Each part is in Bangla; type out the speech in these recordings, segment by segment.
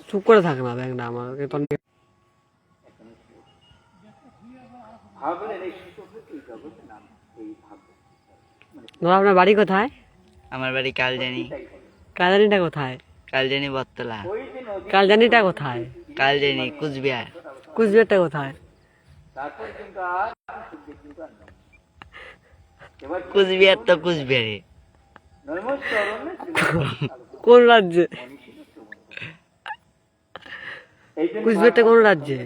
চুপ করে থাক না ব্যাংকটা আমাকে তো আপনার বাড়ি কোথায়? আমার বাড়ি কালজানি। কালজানিটা কোথায়? কালজানি বটতলা। কালজানিটা কোথায়? কালজানি কুচবিহার। কুচবিহারটা কোথায়? কুচবিহার তো কুচবিহারে। কোন রাজ্যে? কুচবিহারটা কোন রাজ্যে?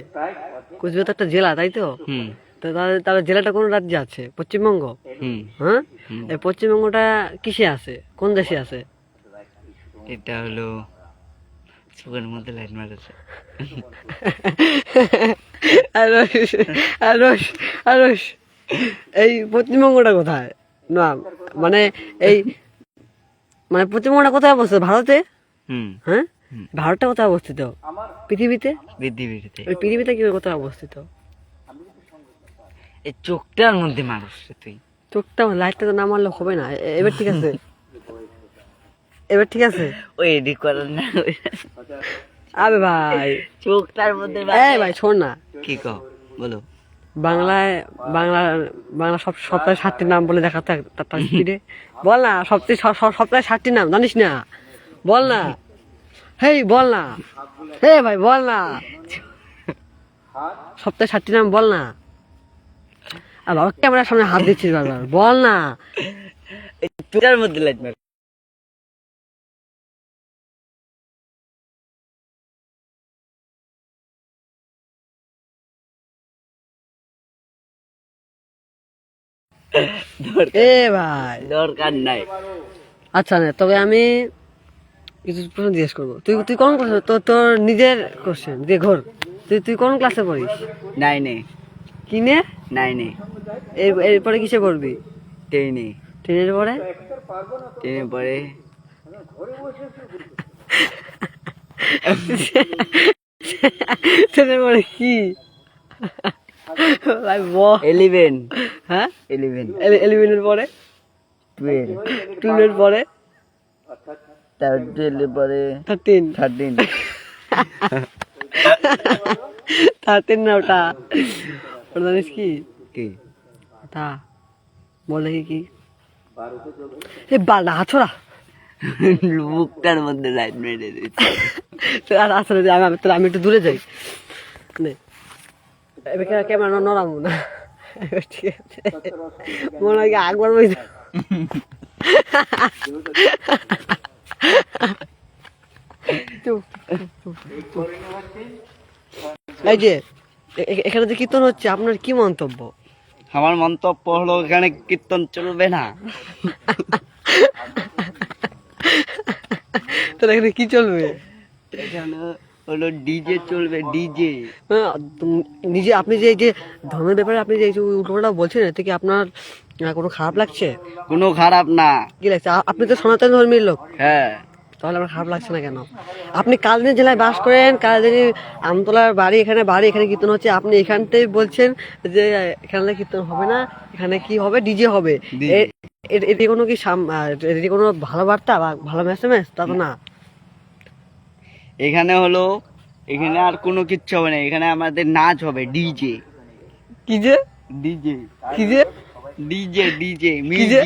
কুচবিহার তো একটা জেলা, তাই তো? তো তাহলে জেলাটা কোন রাজ্যে আছে? পশ্চিমবঙ্গ। হ্যাঁ, এই পশ্চিমবঙ্গটা কিসে আছে? কোন দেশে আছে? এটা হলো চোখের মধ্যে লাইট মারছে। এই পশ্চিমবঙ্গটা কোথায়? না মানে এই মানে পশ্চিমবঙ্গটা কোথায় অবস্থিত? ভারতে? হ্যাঁ, ভারতটা কোথায় অবস্থিত পৃথিবীতে? ওই পৃথিবীতে কি কোথায় অবস্থিত? এই চোখটার মধ্যে মানুষ। তুই চোখটা লাইটটা তো না মারলে হবে না। এবার ঠিক আছে, এবার ঠিক আছে। ওই এডিট করার না। আবে ভাই চোখটার মধ্যে ভাই শোন না, কি কও বলো। বাংলায় বাংলা বাংলা সপ্তাহে 7টি নাম বলে দেখা তার স্পিডে বল না। সপ্তাহে 7টি নাম জানিস না? বল না, হেই বল না, হে ভাই বল না, সপ্তাহে 7টি নাম বল না। আর বাবা ক্যামেরার সামনে হাত দিচ্ছিস বারবার, বল না। চোখটার মধ্যে লাইট মার। এ ভাই দরকার নাই। আচ্ছা না, তবে আমি কিছু প্রশ্ন জিজ্ঞেস করবো। তুই কোন ক্লাসে? তোর নিজের কোশ্চেন দিয়ে ঘোর। তুই কোন ক্লাসে পড়িস? 9-এ। কিনে 9-এ। এরপরে কিসে পড়বি? 10-এ। 10-এর পরে? 10-এর পরে 10-এর পরে কি? 11। হ্যাঁ 11। 11-এর পরে 12। 12-এর পরে তার 12-এর পরে 13। 13 না ওটা জানিস কি? কি ওটা বলে কি? এ বাড়া হাছড়া মুখটার মধ্যে লাইট মেরে দিচ্ছে। আসলে আমি একটু দূরে যাই। এবার ক্যামেরা নড়াবো না। ঠিক আছে, মনে হয় একবার বই এই যে এখানে যে কীর্তন হচ্ছে, আপনার কি মন্তব্য? আমার মন্তব্য হলো এখানে কীর্তন চলবে না। তাহলে এখানে কি চলবে? এখানে হলো ডিজে চলবে, ডিজে। নিজে আপনি যে এই যে ধর্মের ব্যাপারে আপনি যে উল্টোপাল্টা বলছেন, এতে কি আপনার কোনো খারাপ লাগছে? কোনো খারাপ না। কি লাগছে? আপনি তো সনাতন ধর্মের লোক। হ্যাঁ, তাহলে আমার খারাপ লাগছে না কেন? আপনি কালজানি জেলায় বাস করেন, কালজানি আমতলার বাড়ি, এখানে কীর্তন হচ্ছে। আপনি এখানতেই বলছেন যে এখানে কীর্তন হবে না, এখানে কি হবে? ডিজে হবে। এটি কোনো কি এটি কোনো ভালো বার্তা বা ভালো মেসেজ? তা তো না। এখানে হলো এখানে আর কোনো কিচ্ছু হবে না। এখানে আমাদের নাচ হবে, ডিজে। কি যে ডিজে কি যে ডিজে ডিজে মিউজিক।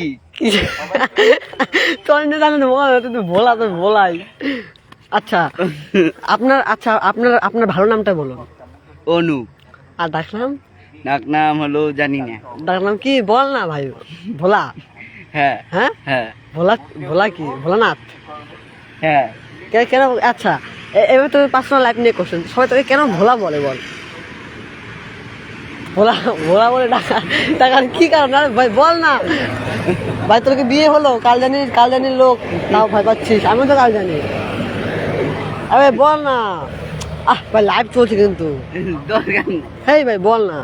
তোর জানেন বলা তো বলাই। আচ্ছা আপনার ভালো নামটা বলুন। অনু। আর ডাকনাম? ডাকনাম হলো জানি না। ডাকনাম কি বল না ভাই? ভোলা? হ্যাঁ হ্যাঁ হ্যাঁ। ভোলা কি? ভোলানাথ? হ্যাঁ। কেন? আচ্ছা এবার তুমি পার্সোনাল লাইফ নিয়ে কোশ্চেন। সবাই তোকে কেন ভোলা বলে? বল। ভোলা বলে টাকার কি কারণ? ভাই বল না ভাই। তোকে বিয়ে হলো কালজানির লোক, তাও ভয় পাচ্ছিস? আমি তো কালজানি। আরে বল না। ভাই লাইভ চলছে কিন্তু। দরকার হেই ভাই বল না।